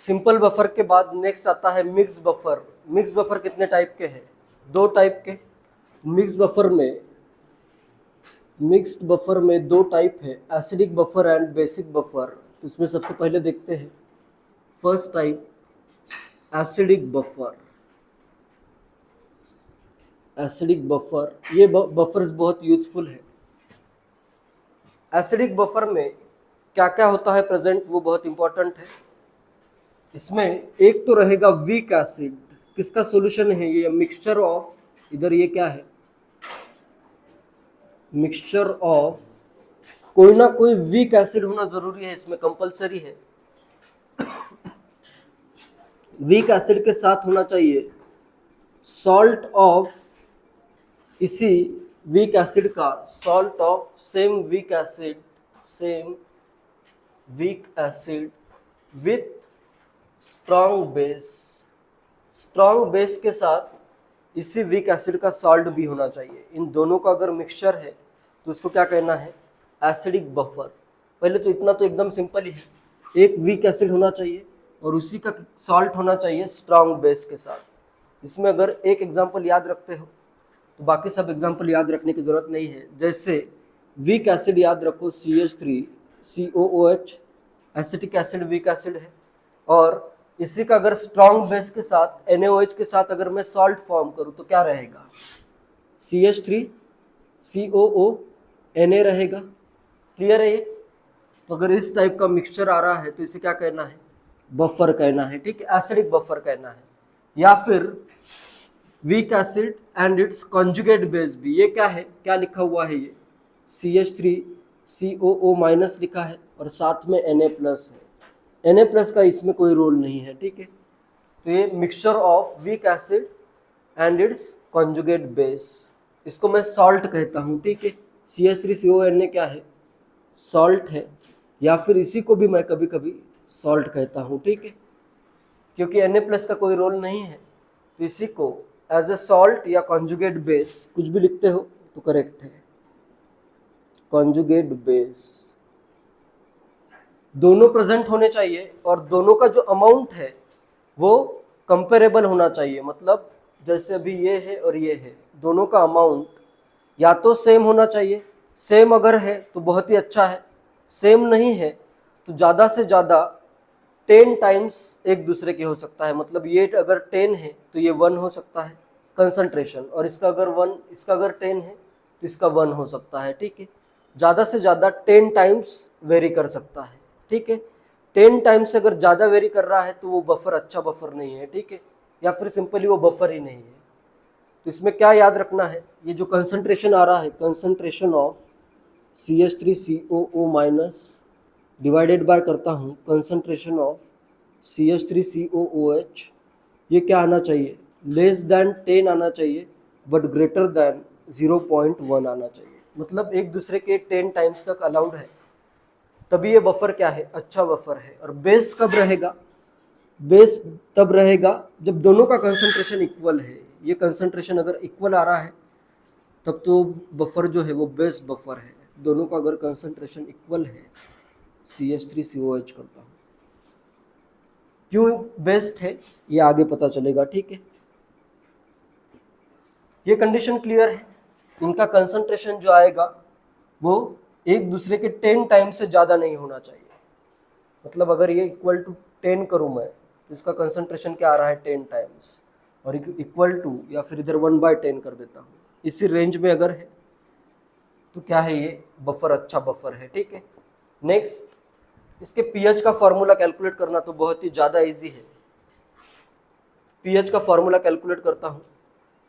Simple buffer के बाद next आता है मिक्स बफर। मिक्स बफर कितने टाइप के हैं? दो टाइप के। मिक्स्ड बफर में दो टाइप है, acidic buffer and basic buffer. तो इसमें सबसे पहले देखते हैं first type, acidic buffer. Acidic buffer, ये बफर्स बहुत यूजफुल है। एसिडिक बफर में क्या क्या होता है प्रेजेंट, वो बहुत इंपॉर्टेंट है। इसमें एक तो रहेगा वीक एसिड। किसका सॉल्यूशन है ये? मिक्सचर ऑफ, इधर ये क्या है, मिक्सचर ऑफ, कोई ना कोई वीक एसिड होना जरूरी है, इसमें कंपलसरी है। वीक एसिड के साथ होना चाहिए सॉल्ट ऑफ, इसी वीक एसिड का salt of same weak acid with strong base. Strong base के साथ इसी वीक एसिड का सॉल्ट भी होना चाहिए। इन दोनों का अगर मिक्सचर है तो इसको क्या कहना है? Acidic buffer. पहले तो इतना तो एकदम सिंपल ही है, एक वीक एसिड होना चाहिए और उसी का सॉल्ट होना चाहिए स्ट्रॉन्ग बेस के साथ। इसमें अगर एक एग्जांपल याद रखते हो तो बाकी सब एग्जांपल याद रखने की जरूरत नहीं है। जैसे वीक एसिड याद रखो, CH3COOH, acetic acid weak acid है। और इसी का अगर स्ट्रॉन्ग बेस के साथ NaOH के साथ अगर मैं सॉल्ट फॉर्म करूं तो क्या रहेगा? CH3COO Na रहेगा। क्लियर है ये? तो अगर इस टाइप का मिक्सचर आ रहा है तो इसे क्या कहना है? बफर कहना है। ठीक है, एसिडिक बफर कहना है। या फिर weak acid and it's conjugate base भी। ये क्या है, क्या लिखा हुआ है? ये CH3COO- लिखा है और साथ में Na प्लस है। Na प्लस का इसमें कोई रोल नहीं है। ठीक है, तो ये mixture of weak acid and it's conjugate base, इसको मैं सॉल्ट कहता हूँ। ठीक है, CH3CONA क्या है? सॉल्ट है। या फिर इसी को भी मैं कभी कभी सॉल्ट कहता हूँ। ठीक है, क्योंकि Na प्लस का कोई रोल नहीं है तो इसी को एज ए सॉल्ट या कॉन्जुगेट बेस, कुछ भी लिखते हो तो करेक्ट है, कॉन्जुगेट बेस। दोनों प्रेजेंट होने चाहिए और दोनों का जो अमाउंट है वो कंपेरेबल होना चाहिए। मतलब जैसे अभी ये है और ये है, दोनों का अमाउंट या तो सेम होना चाहिए। सेम अगर है तो बहुत ही अच्छा है, सेम नहीं है तो ज़्यादा से ज़्यादा 10 टाइम्स एक दूसरे के हो सकता है। मतलब ये अगर 10 है तो ये 1 हो सकता है कंसंट्रेशन, और इसका अगर 10 है तो इसका 1 हो सकता है। ठीक है, ज़्यादा से ज़्यादा 10 टाइम्स वेरी कर सकता है। ठीक है, 10 टाइम्स अगर ज़्यादा वेरी कर रहा है तो वो बफर अच्छा बफर नहीं है। ठीक है, या फिर सिंपली वो बफर ही नहीं है। तो इसमें क्या याद रखना है, ये जो कंसंट्रेशन आ रहा है, concentration of CH3COO- divided by करता हूँ कंसंट्रेशन ऑफ CH3COOH, ये क्या आना चाहिए? लेस देन 10 आना चाहिए बट ग्रेटर देन 0.1 आना चाहिए। मतलब एक दूसरे के 10 टाइम्स तक अलाउड है, तभी ये बफर क्या है? अच्छा बफर है। और बेस कब रहेगा? बेस तब रहेगा जब दोनों का कंसंट्रेशन इक्वल है। ये कंसंट्रेशन अगर इक्वल आ रहा है तब तो बफर जो है वो बेस बफर है। दोनों का अगर कंसंट्रेशन इक्वल है, CH3COH करता हूँ। क्यों बेस्ट है ये आगे पता चलेगा। ठीक है, ये कंडीशन क्लियर है। इनका कंसंट्रेशन जो आएगा वो एक दूसरे के 10 टाइम से ज़्यादा नहीं होना चाहिए। मतलब अगर ये इक्वल टू 10 करूँ मैं तो इसका कंसंट्रेशन क्या आ रहा है? 10 टाइम्स। और इक्वल टू या फिर इधर 1/10 कर देता हूँ, इसी रेंज में अगर है तो क्या है? ये बफर अच्छा बफर है। ठीक है, नेक्स्ट, इसके पीएच का फॉर्मूला कैलकुलेट करना तो बहुत ही ज़्यादा इजी है। पीएच का फॉर्मूला कैलकुलेट करता हूँ।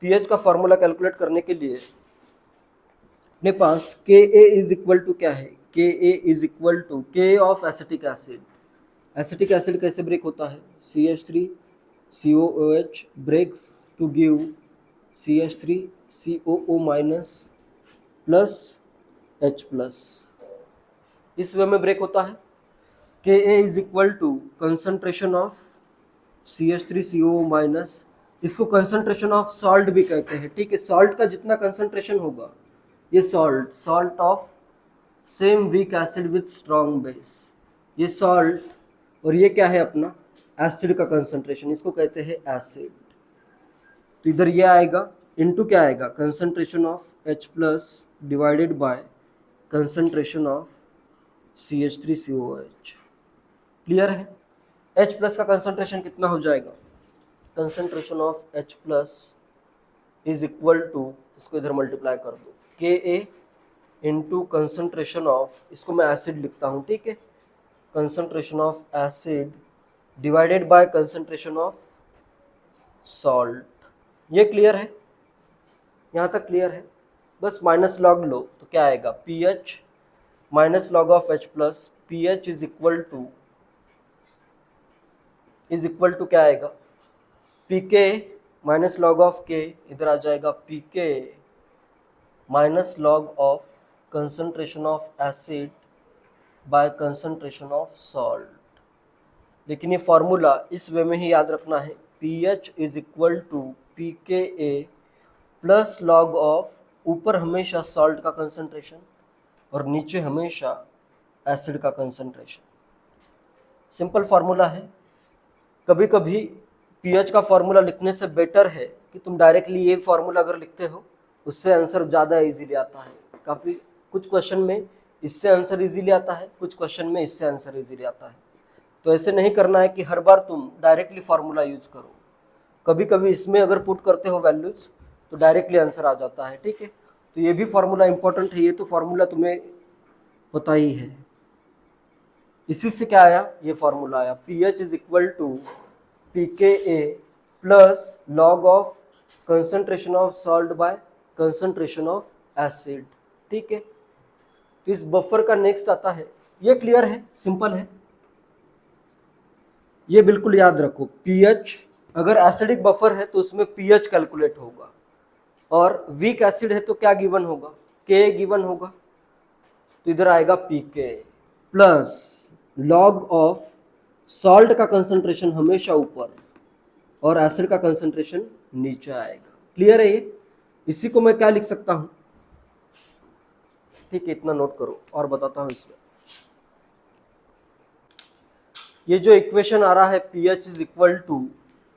पीएच का फॉर्मूला कैलकुलेट करने के लिए अपने पास Ka इज इक्वल टू क्या है? Ka is equal to K of acetic acid. Acetic acid कैसे ब्रेक होता है? CH3COOH breaks to give CH3COO- plus H plus, इस वे में ब्रेक होता है। Ka is equal to concentration of CH3COO-, इसको कंसंट्रेशन ऑफ सॉल्ट भी कहते हैं। ठीक है, सॉल्ट का जितना कंसंट्रेशन होगा, ये salt of same weak acid with strong base, ये सॉल्ट। और ये क्या है अपना? एसिड का कंसंट्रेशन, इसको कहते हैं एसिड। तो इधर ये आएगा इनटू क्या आएगा, concentration of H plus divided by concentration of CH3COOH। Clear है? H प्लस का कंसंट्रेशन कितना हो जाएगा, concentration of H plus is equal to, इसको इधर मल्टीप्लाई कर दो, Ka इंटू कंसंट्रेशन ऑफ, इसको मैं एसिड लिखता हूँ, ठीक है, concentration of acid divided by concentration of salt. ये क्लियर है? यहाँ तक क्लियर है? बस माइनस लॉग लो तो क्या आएगा, pH minus log of H plus, pH is equal to क्या आएगा, pK minus log of K, इधर आ जाएगा pK minus log of concentration of acid by concentration of salt. लेकिन ये फॉर्मूला इस वे में ही याद रखना है, pH is equal to pKa plus log of, ऊपर हमेशा सॉल्ट का कंसंट्रेशन और नीचे हमेशा एसिड का कंसंट्रेशन। सिंपल फार्मूला है। कभी कभी pH का फार्मूला लिखने से बेटर है कि तुम डायरेक्टली ये फार्मूला अगर लिखते हो, उससे आंसर ज़्यादा इजीली आता है। काफ़ी कुछ क्वेश्चन में इससे आंसर इजीली आता है, कुछ क्वेश्चन में इससे आंसर इजीली आता है। तो ऐसे नहीं करना है कि हर बार तुम डायरेक्टली फार्मूला यूज करो, कभी कभी इसमें अगर पुट करते हो वैल्यूज तो डायरेक्टली आंसर आ जाता है, ठीक है। तो ये भी फार्मूला इंपॉर्टेंट है, ये तो फार्मूला तुम्हें पता ही है। इसी से क्या आया, ये फार्मूला आया, pH is equal to pKa plus log of concentration of salt by concentration of acid, ठीक है। तो इस बफर का नेक्स्ट आता है, ये क्लियर है, सिंपल है, ये बिल्कुल याद रखो। pH अगर एसिडिक बफर है तो उसमें pH कैलकुलेट होगा, और वीक एसिड है तो क्या गिवन होगा, K गिवन होगा। तो इधर आएगा pK plus log of salt का कंसंट्रेशन हमेशा ऊपर और एसिड का कंसंट्रेशन नीचे आएगा। क्लियर है ये? इसी को मैं क्या लिख सकता हूं, ठीक है, इतना नोट करो और बताता हूं इसमें। ये जो इक्वेशन आ रहा है pH इज इक्वल टू,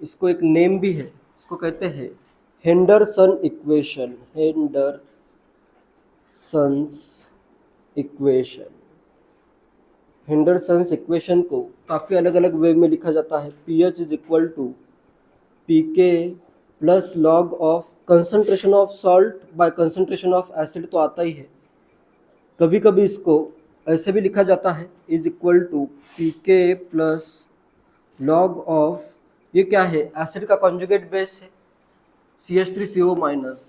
इसको एक नेम भी है, इसको कहते हैं हेंडरसन इक्वेशन, हेंडरसन्स इक्वेशन को काफ़ी अलग अलग वे में लिखा जाता है। pH is equal to pK plus log of concentration of salt by concentration of acid तो आता ही है, कभी कभी इसको ऐसे भी लिखा जाता है, is equal to pK plus log of, ये क्या है, एसिड का कॉन्जुगेट बेस है CH3CO माइनस,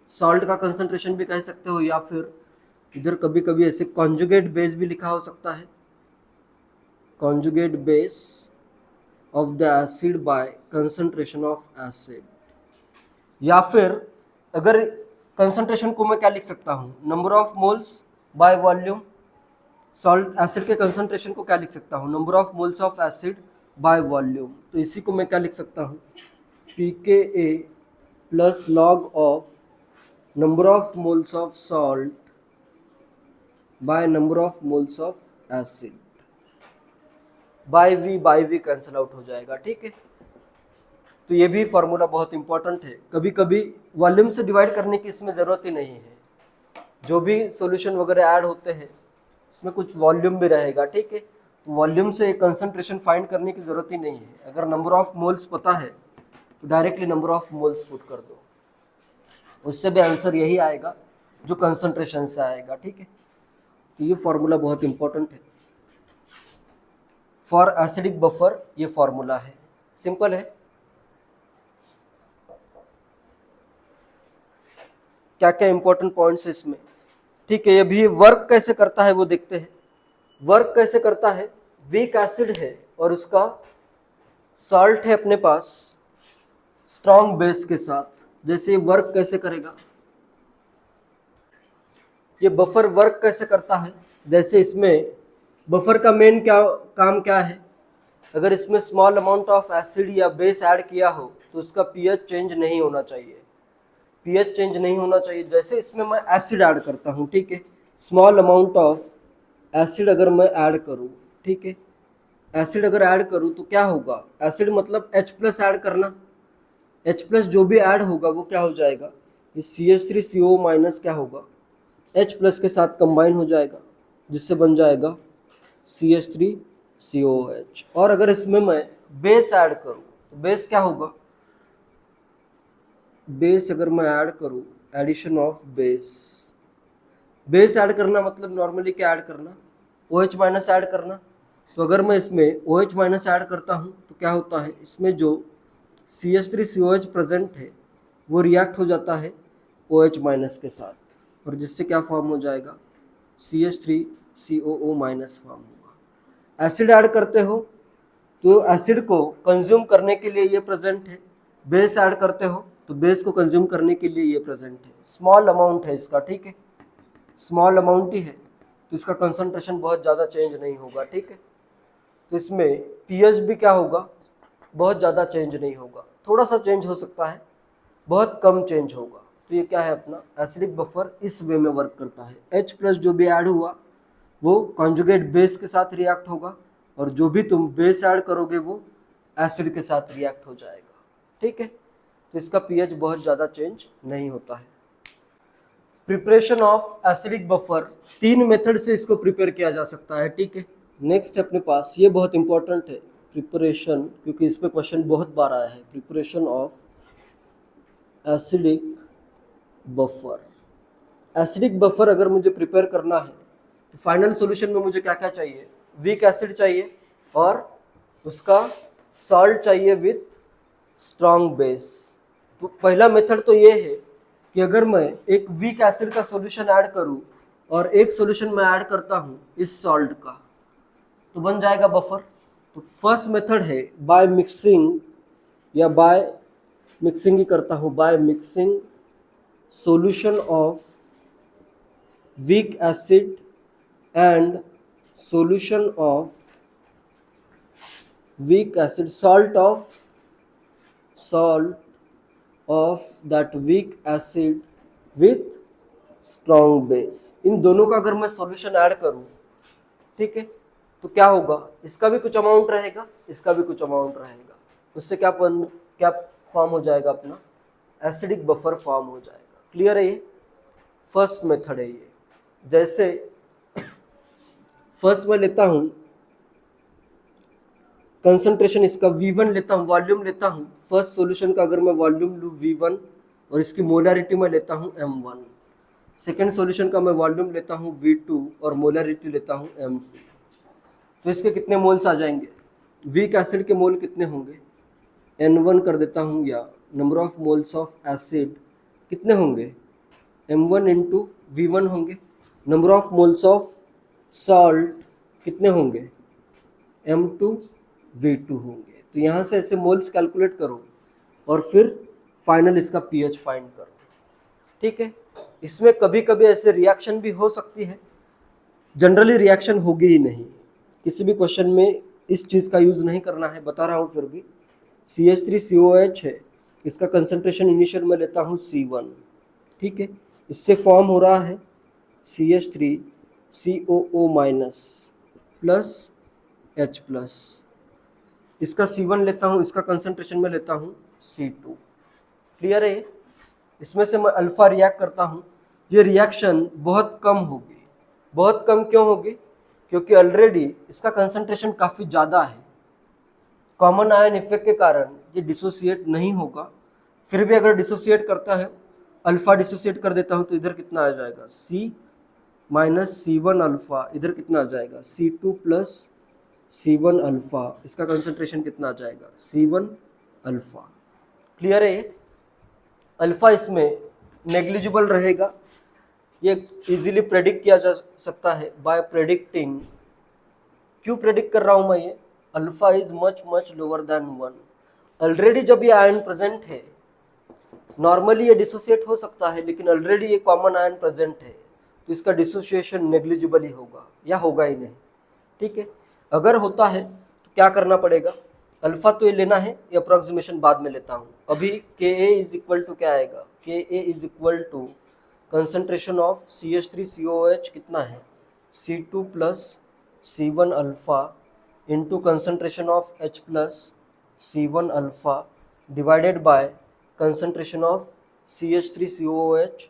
सॉल्ट का कंसंट्रेशन भी कह सकते हो, या फिर इधर कभी कभी ऐसे कॉन्जुगेट बेस भी लिखा हो सकता है, conjugate base of the acid by concentration of acid. या फिर अगर कंसंट्रेशन को मैं क्या लिख सकता हूँ, number of moles by volume, salt acid के कंसंट्रेशन को क्या लिख सकता हूँ, number of moles of acid by volume. तो इसी को मैं क्या लिख सकता हूँ, pKa plus log of number of moles of salt by number of moles of acid, by V cancel out हो जाएगा, ठीक है। तो ये भी फॉर्मूला बहुत इंपॉर्टेंट है, कभी कभी वॉल्यूम से डिवाइड करने की इसमें ज़रूरत ही नहीं है, जो भी सॉल्यूशन वगैरह ऐड होते हैं इसमें कुछ वॉल्यूम भी रहेगा, ठीक है। तो वॉल्यूम से कंसंट्रेशन फाइंड करने की ज़रूरत ही नहीं है, अगर नंबर ऑफ मोल्स पता है तो directly number of moles put कर दो, उससे भी आंसर यही आएगा जो कंसंट्रेशन से आएगा, ठीक है। तो ये फॉर्मूला बहुत इंपॉर्टेंट है फॉर एसिडिक बफर, ये फॉर्मूला है, सिंपल है। क्या क्या इंपॉर्टेंट पॉइंट्स है इसमें, ठीक है। ये भी वर्क कैसे करता है वो देखते हैं। वर्क कैसे करता है, वीक एसिड है और उसका सॉल्ट है अपने पास स्ट्रॉन्ग बेस के साथ, जैसे ये वर्क कैसे करेगा, ये बफर वर्क कैसे करता है, जैसे इसमें बफर का मेन काम क्या है, अगर इसमें स्मॉल अमाउंट ऑफ एसिड या बेस ऐड किया हो तो उसका pH चेंज नहीं होना चाहिए, pH चेंज नहीं होना चाहिए। जैसे इसमें मैं एसिड ऐड करता हूँ, ठीक है, स्मॉल अमाउंट ऑफ एसिड अगर मैं ऐड करूँ, ठीक है, एसिड अगर ऐड करूँ तो क्या होगा, एसिड मतलब H प्लस ऐड करना, H प्लस जो भी ऐड होगा वो क्या हो जाएगा, ये CH3CO माइनस क्या होगा, H प्लस के साथ कंबाइन हो जाएगा, जिससे बन जाएगा CH3COOH। और अगर इसमें मैं बेस ऐड करूँ तो बेस क्या होगा, बेस अगर मैं ऐड करूँ, addition of base, base add करना मतलब नॉर्मली क्या ऐड करना, OH माइनस ऐड करना। तो अगर मैं इसमें OH माइनस ऐड करता हूँ तो क्या होता है, इसमें जो CH3COH प्रेजेंट है वो रिएक्ट हो जाता है OH माइनस के साथ, और जिससे क्या फॉर्म हो जाएगा, CH3COO माइनस फॉर्म होगा। एसिड ऐड करते हो तो एसिड को कंज्यूम करने के लिए ये प्रेजेंट है, बेस ऐड करते हो तो बेस को कंज्यूम करने के लिए ये प्रेजेंट है। स्मॉल अमाउंट है इसका, ठीक है, स्मॉल अमाउंट ही है तो इसका कंसंट्रेशन बहुत ज़्यादा चेंज नहीं होगा, ठीक है। तो इसमें पीएच भी क्या होगा, बहुत ज़्यादा चेंज नहीं होगा, थोड़ा सा चेंज हो सकता है, बहुत कम चेंज होगा। तो ये क्या है अपना एसिडिक बफर, इस वे में वर्क करता है। H प्लस जो भी ऐड हुआ वो कॉन्जुगेट बेस के साथ रिएक्ट होगा, और जो भी तुम बेस ऐड करोगे वो एसिड के साथ रिएक्ट हो जाएगा, ठीक है। तो इसका पीएच बहुत ज़्यादा चेंज नहीं होता है। Preparation of acidic buffer, 3 method से इसको प्रिपेयर किया जा सकता है, ठीक है। नेक्स्ट अपने पास ये बहुत इंपॉर्टेंट है प्रिपरेशन, क्योंकि इस पे क्वेश्चन बहुत बार आया है, preparation of acidic buffer. Acidic buffer अगर मुझे प्रिपेयर करना है तो फाइनल सॉल्यूशन में मुझे क्या क्या चाहिए, वीक एसिड चाहिए और उसका सॉल्ट चाहिए विथ स्ट्रॉन्ग बेस। तो पहला मेथड तो ये है कि अगर मैं एक वीक एसिड का सॉल्यूशन ऐड करूं और एक सॉल्यूशन मैं ऐड करता हूं इस सॉल्ट का, तो बन जाएगा बफर। तो फर्स्ट मेथड है बाय मिक्सिंग, या बाय मिक्सिंग ही करता हूं, by mixing solution of weak acid and solution of weak acid, salt of that weak acid with strong base। इन दोनों का अगर मैं सॉल्यूशन ऐड करूं, ठीक है, तो क्या होगा, इसका भी कुछ अमाउंट रहेगा, इसका भी कुछ अमाउंट रहेगा, उससे क्या फॉर्म हो जाएगा अपना एसिडिक बफर फॉर्म हो जाएगा। क्लियर है, ये फर्स्ट मेथड है। ये जैसे फर्स्ट मैं लेता हूं कंसंट्रेशन, इसका V1 लेता हूँ, वॉल्यूम लेता हूँ, फर्स्ट सॉल्यूशन का अगर मैं वॉल्यूम लूँ V1 और इसकी मोलारिटी मैं लेता हूँ M1, सेकेंड सॉल्यूशन का मैं वॉल्यूम लेता हूँ V2 और मोलारिटी लेता हूँ M2, तो इसके कितने मोल्स आ जाएंगे, वीक एसिड के मोल कितने होंगे, N1 कर देता हूँ, या number of moles of acid कितने होंगे, M1 इंटू V1 होंगे, number of moles of salt कितने होंगे, M2 V2 होंगे। तो यहाँ से ऐसे मोल्स कैलकुलेट करो और फिर फाइनल इसका पीएच फाइंड करो, ठीक है। इसमें कभी कभी ऐसे रिएक्शन भी हो सकती है, जनरली रिएक्शन होगी ही नहीं, किसी भी क्वेश्चन में इस चीज़ का यूज़ नहीं करना है, बता रहा हूँ फिर भी। CH3COH है, इसका कंसंट्रेशन इनिशियल में लेता हूँ C1, ठीक है, इससे फॉर्म हो रहा है CH3COO minus plus H plus, इसका C1 लेता हूँ, इसका कंसंट्रेशन में लेता हूँ C2। क्लियर है, इसमें से मैं अल्फा रिएक्ट करता हूँ, ये रिएक्शन बहुत कम होगी। बहुत कम क्यों होगी, क्योंकि ऑलरेडी इसका कंसंट्रेशन काफ़ी ज़्यादा है, कॉमन आयन इफेक्ट के कारण ये डिसोसिएट नहीं होगा। फिर भी अगर डिसोसिएट करता है, अल्फा डिसोसिएट कर देता हूँ तो इधर कितना आ जाएगा, C माइनस C1 अल्फा, इधर कितना आ जाएगा C2 प्लस C1 अल्फा, इसका कंसंट्रेशन कितना आ जाएगा C1 अल्फा। क्लियर है, अल्फा इसमें नेग्लिजिबल रहेगा, ये इजीली प्रेडिक्ट किया जा सकता है बाय प्रेडिक्टिंग। क्यों प्रेडिक्ट कर रहा हूं मैं, ये alpha is much much lower than 1। Already जब ये आयन प्रेजेंट है, नॉर्मली ये डिसोसिएट हो सकता है, लेकिन ऑलरेडी ये कॉमन आयन प्रेजेंट है तो इसका डिसोसिएशन नेग्लिजिबल ही होगा या होगा ही नहीं, ठीक है। अगर होता है तो क्या करना पड़ेगा, अल्फा तो ये लेना है, ये अप्रोक्सीमेशन बाद में लेता हूँ। अभी Ka इज इक्वल टू क्या आएगा, Ka is equal to concentration of CH3COOH कितना है C2 plus C1 alpha into concentration of H plus C1 alpha divided by concentration of CH3COOH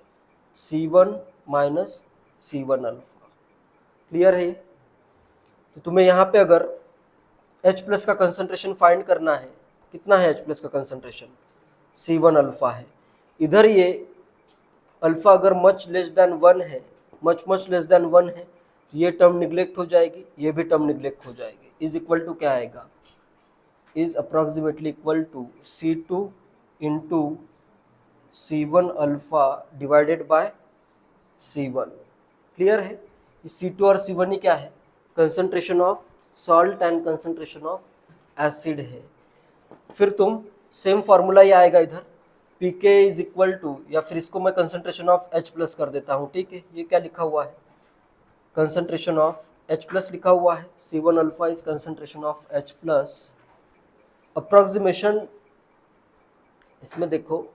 C1 minus C1 alpha. Clear है? तो तुम्हें यहाँ पे अगर H प्लस का कंसंट्रेशन फाइंड करना है, कितना है H प्लस का कंसंट्रेशन? C1 अल्फा है। इधर ये अल्फा अगर मच लेस देन 1 है, मच लेस देन 1 है, ये टर्म निग्लेक्ट हो जाएगी, ये भी टर्म निग्लेक्ट हो जाएगी। इज इक्वल टू क्या आएगा? Is approximately equal to C2 into C1 alpha divided by C1। Clear है? C2 और C1 ही क्या है? Concentration of salt and concentration of acid है। फिर तुम सेम फार्मूला ही आएगा इधर, Pk इज इक्वल टू, या फिर इसको मैं कंसंट्रेशन ऑफ H प्लस कर देता हूँ। ठीक है, ये क्या लिखा हुआ है? कंसंट्रेशन ऑफ H प्लस लिखा हुआ है। C1 alpha is concentration of H plus. Approximation इसमें देखो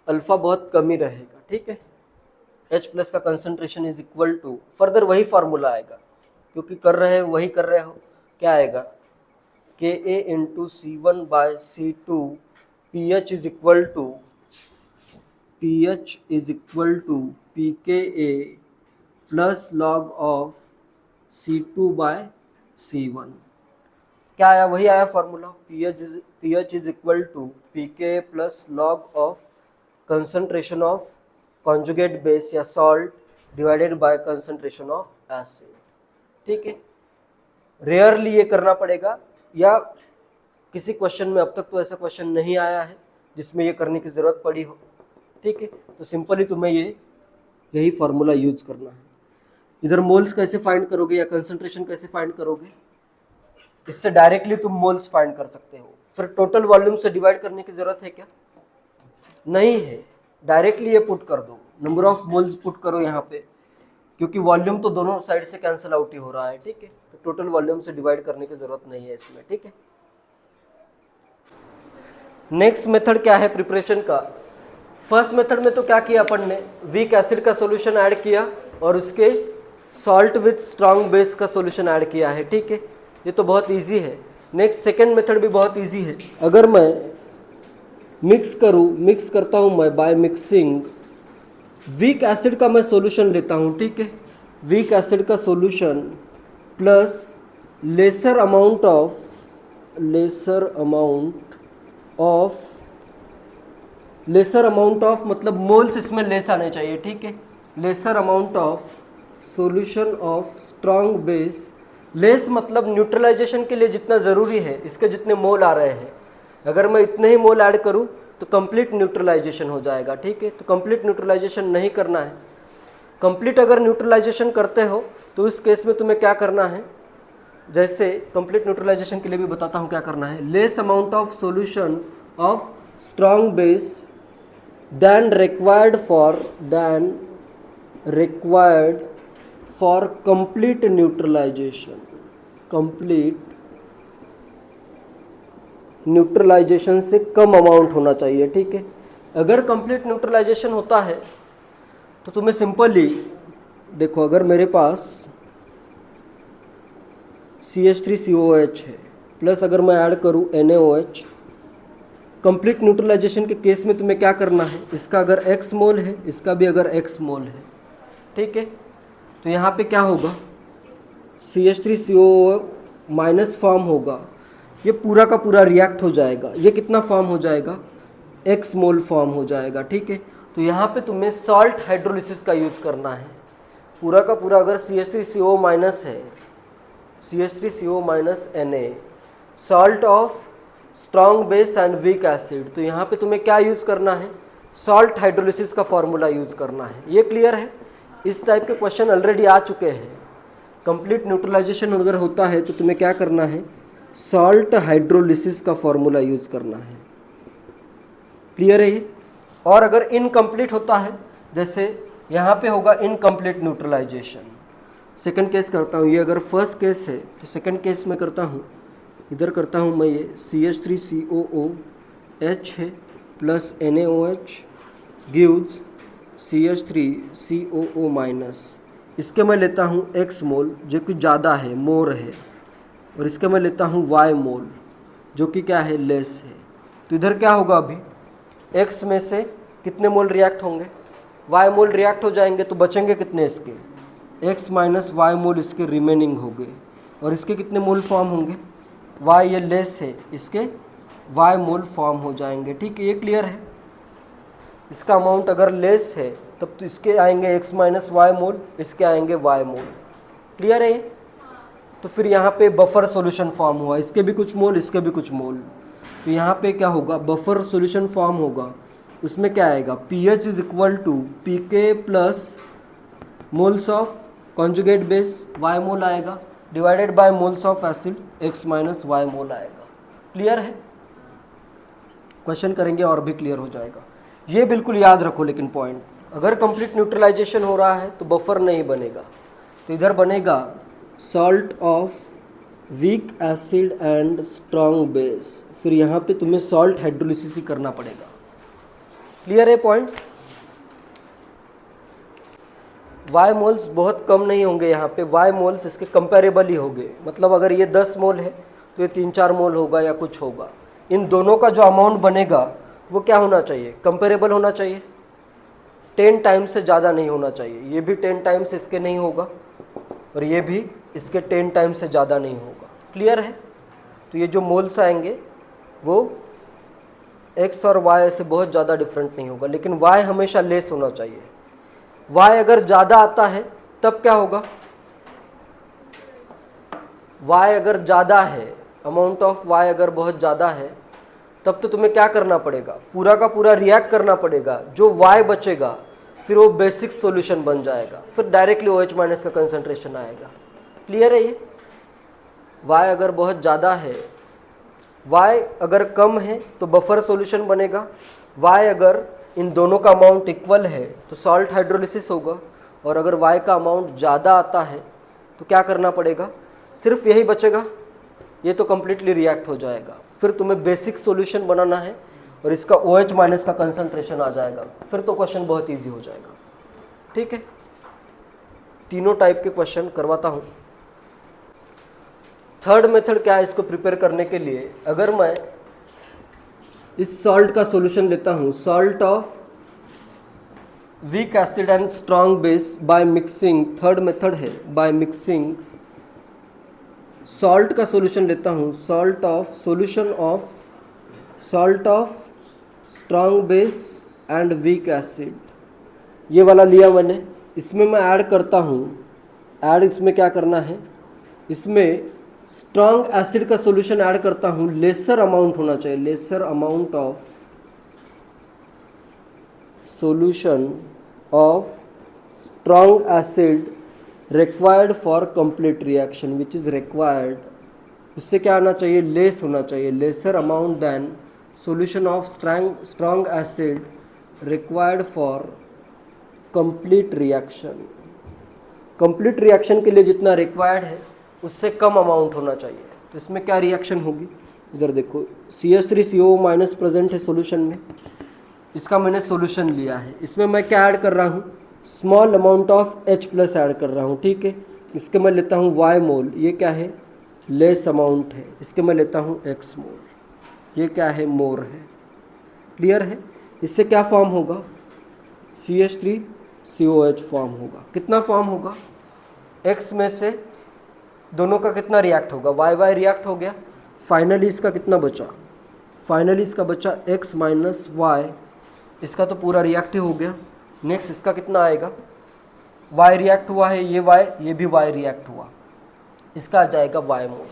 अल्फा बहुत कम ही रहेगा। ठीक है, H प्लस का concentration is equal to, further वही फार्मूला आएगा क्योंकि कर रहे हो वही कर रहे हो। क्या आएगा? Ka into C1 by C2 pH is equal to pKa plus log of C2 by C1। क्या आया? वही आया formula, pH is equal to pKa plus log of concentration of conjugate base या salt divided by concentration of acid. ठीक है, rarely ये करना पड़ेगा, या किसी क्वेश्चन में अब तक तो ऐसा क्वेश्चन नहीं आया है जिसमें ये करने की ज़रूरत पड़ी हो। ठीक है, तो सिंपली तुम्हें यही फार्मूला यूज करना है। इधर मोल्स कैसे फाइंड करोगे या कंसंट्रेशन कैसे फाइंड करोगे? इससे डायरेक्टली तुम मोल्स फाइंड कर सकते हो। फिर टोटल वॉल्यूम से डिवाइड करने की ज़रूरत है क्या? नहीं है, डायरेक्टली ये पुट कर दो, नंबर ऑफ मोल्स पुट करो यहाँ पे, क्योंकि वॉल्यूम तो दोनों साइड से कैंसिल आउट ही हो रहा है। ठीक है, तो टोटल वॉल्यूम से डिवाइड करने की जरूरत नहीं है इसमें। ठीक है, नेक्स्ट मेथड क्या है प्रिपरेशन का? फर्स्ट मेथड में तो क्या किया अपन ने? वीक एसिड का सॉल्यूशन ऐड किया और उसके सॉल्ट विथ स्ट्रॉन्ग बेस का सॉल्यूशन ऐड किया है। ठीक है, ये तो बहुत इजी है। नेक्स्ट सेकेंड मेथड भी बहुत इजी है। अगर मैं मिक्स करता हूँ मैं बाय मिक्सिंग, वीक एसिड का मैं सॉल्यूशन लेता हूँ। ठीक है, वीक एसिड का solution plus laser amount of मतलब मोल्स इसमें लेस आने चाहिए। ठीक है, laser amount of solution of strong base. Less मतलब न्यूट्रलाइजेशन के लिए जितना ज़रूरी है इसके जितने मोल आ रहे हैं, अगर मैं इतने ही मोल ऐड करूं तो कंप्लीट न्यूट्रलाइजेशन हो जाएगा। ठीक है, तो कंप्लीट न्यूट्रलाइजेशन नहीं करना है। कंप्लीट अगर न्यूट्रलाइजेशन करते हो तो उस केस में तुम्हें क्या करना है? जैसे कंप्लीट न्यूट्रलाइजेशन के लिए भी बताता हूँ क्या करना है। Less amount of solution of strong base than required for complete neutralisation. Complete neutralisation से कम अमाउंट होना चाहिए। ठीक है, अगर कंप्लीट न्यूट्रलाइजेशन होता है तो तुम्हें सिंपली देखो, अगर मेरे पास CH3COOH है प्लस अगर मैं ऐड करूँ NaOH, कंप्लीट न्यूट्रलाइजेशन के केस में तुम्हें क्या करना है? इसका अगर X मोल है, इसका भी अगर X मोल है। ठीक है, तो यहाँ पे क्या होगा? CH3COO माइनस फॉर्म होगा, ये पूरा का पूरा रिएक्ट हो जाएगा। ये कितना फॉर्म हो जाएगा? X मोल फॉर्म हो जाएगा। ठीक है, तो यहाँ पे तुम्हें सॉल्ट हाइड्रोलिसिस का यूज करना है। पूरा का पूरा अगर CH3CO माइनस है, CH3CO minus Na, salt of strong base and weak acid, तो यहाँ पे तुम्हें क्या यूज करना है? सॉल्ट हाइड्रोलिसिस का फॉर्मूला यूज करना है। ये क्लियर है? इस टाइप के क्वेश्चन ऑलरेडी आ चुके हैं। कंप्लीट न्यूट्रलाइजेशन अगर होता है तो तुम्हें क्या करना है? सॉल्ट हाइड्रोलिसिस का फॉर्मूला यूज करना है। क्लियर है ये? और अगर इनकम्प्लीट होता है, जैसे यहाँ पे होगा इनकम्प्लीट न्यूट्रलाइजेशन। सेकंड केस करता हूँ, ये अगर फर्स्ट केस है तो सेकंड केस में करता हूँ, इधर करता हूँ मैं ये CH3COOH है plus NaOH gives CH3COO minus. इसके मैं लेता हूँ X मोल जो कि ज़्यादा है, मोर है। और इसके मैं लेता हूँ y मोल, जो कि क्या है, लेस है। तो इधर क्या होगा, अभी x में से कितने मोल रिएक्ट होंगे, y मोल रिएक्ट हो जाएंगे, तो बचेंगे कितने इसके, x माइनस y मोल इसके रिमेनिंग हो गए। और इसके कितने मोल फॉर्म होंगे, y ये लेस है, इसके y मोल फॉर्म हो जाएंगे। ठीक है, ये क्लियर है। इसका अमाउंट अगर लेस है तब तो इसके आएंगे x माइनस वाई मोल, इसके आएंगे y मोल। क्लियर है ये? तो फिर यहाँ पे बफर सॉल्यूशन फॉर्म हुआ, इसके भी कुछ मोल, इसके भी कुछ मोल। तो यहाँ पे क्या होगा, बफर सॉल्यूशन फॉर्म होगा। उसमें क्या आएगा, pH is equal to pK plus moles of conjugate base y mole आएगा, divided by moles of acid x minus y mole आएगा। क्लियर है? क्वेश्चन करेंगे और भी क्लियर हो जाएगा। ये बिल्कुल याद रखो, लेकिन पॉइंट, अगर कंप्लीट न्यूट्रलाइजेशन हो रहा है तो बफर नहीं बनेगा। तो इधर बनेगा salt of weak acid and strong base, फिर यहाँ पे तुम्हें सॉल्ट हाइड्रोलिसिस ही करना पड़ेगा। क्लियर है पॉइंट? वाई मोल्स बहुत कम नहीं होंगे यहाँ पे, वाई मोल्स इसके कंपेरेबल ही होंगे। मतलब अगर ये 10 मोल है तो ये 3-4 मोल होगा या कुछ होगा। इन दोनों का जो अमाउंट बनेगा वो क्या होना चाहिए, कंपेरेबल होना चाहिए, 10 टाइम्स से ज़्यादा नहीं होना चाहिए। ये भी 10 टाइम्स इसके नहीं होगा और ये भी इसके 10 टाइम्स से ज़्यादा नहीं होगा। क्लियर है? तो ये जो मोल्स आएंगे वो x और y से बहुत ज़्यादा डिफरेंट नहीं होगा, लेकिन y हमेशा लेस होना चाहिए। y अगर ज़्यादा आता है तब क्या होगा, y अगर ज़्यादा है, अमाउंट ऑफ y अगर बहुत ज़्यादा है, तब तो तुम्हें क्या करना पड़ेगा, पूरा का पूरा रिएक्ट करना पड़ेगा। जो y बचेगा फिर वो बेसिक सॉल्यूशन बन जाएगा, फिर डायरेक्टली OH माइनस का कंसंट्रेशन आएगा। क्लियर है ये? y अगर बहुत ज़्यादा है, y अगर कम है तो बफर सॉल्यूशन बनेगा, y अगर इन दोनों का अमाउंट इक्वल है तो सॉल्ट हाइड्रोलिसिस होगा, और अगर y का अमाउंट ज़्यादा आता है तो क्या करना पड़ेगा, सिर्फ यही बचेगा, ये तो कम्प्लीटली रिएक्ट हो जाएगा। फिर तुम्हें बेसिक सॉल्यूशन बनाना है और इसका OH माइनस का कंसंट्रेशन आ जाएगा, फिर तो क्वेश्चन बहुत इजी हो जाएगा। ठीक है, तीनों टाइप के क्वेश्चन करवाता हूँ। थर्ड मेथड क्या है इसको प्रिपेयर करने के लिए, अगर मैं इस सॉल्ट का सॉल्यूशन लेता हूँ, salt of weak acid and strong base by mixing, third method है बाय मिक्सिंग, सॉल्ट का सॉल्यूशन लेता हूँ, salt of strong base and weak acid, ये वाला लिया मैंने। इसमें मैं ऐड करता हूँ, ऐड इसमें क्या करना है, इसमें स्ट्रॉन्ग एसिड का सॉल्यूशन ऐड करता हूँ, लेसर अमाउंट होना चाहिए, lesser amount of solution of strong acid required for complete reaction which is required, इससे क्या आना चाहिए, लेस होना चाहिए, lesser amount than solution of strong acid required for complete reaction. Complete reaction के लिए जितना रिक्वायर्ड है उससे कम अमाउंट होना चाहिए। तो इसमें क्या रिएक्शन होगी, इधर देखो CH3CO माइनस प्रेजेंट है सॉल्यूशन में, इसका मैंने सॉल्यूशन लिया है। इसमें मैं क्या ऐड कर रहा हूँ, small amount of H plus add कर रहा हूँ। ठीक है, इसके मैं लेता हूँ Y मोल, ये क्या है, लेस अमाउंट है, इसके मैं लेता हूँ X मोल, ये क्या है, मोर है। क्लियर है? इससे क्या फॉर्म होगा, CH3COH फॉर्म होगा। कितना फॉर्म होगा, X में से दोनों का कितना रिएक्ट होगा, y रिएक्ट हो गया, फाइनली इसका कितना बचा, फाइनली इसका बचा x माइनस वाई, इसका तो पूरा रिएक्ट ही हो गया। नेक्स्ट इसका कितना आएगा, y रिएक्ट हुआ है, ये y, ये भी y रिएक्ट हुआ, इसका आ जाएगा y मोल।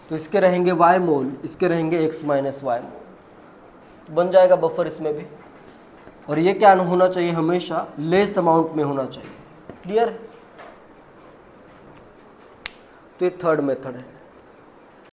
तो इसके रहेंगे y मोल, इसके रहेंगे x माइनस वाई मोल, तो बन जाएगा बफर इसमें भी। और ये क्या होना चाहिए, हमेशा लेस अमाउंट में होना चाहिए। क्लियर है? तो ये थर्ड मेथड है।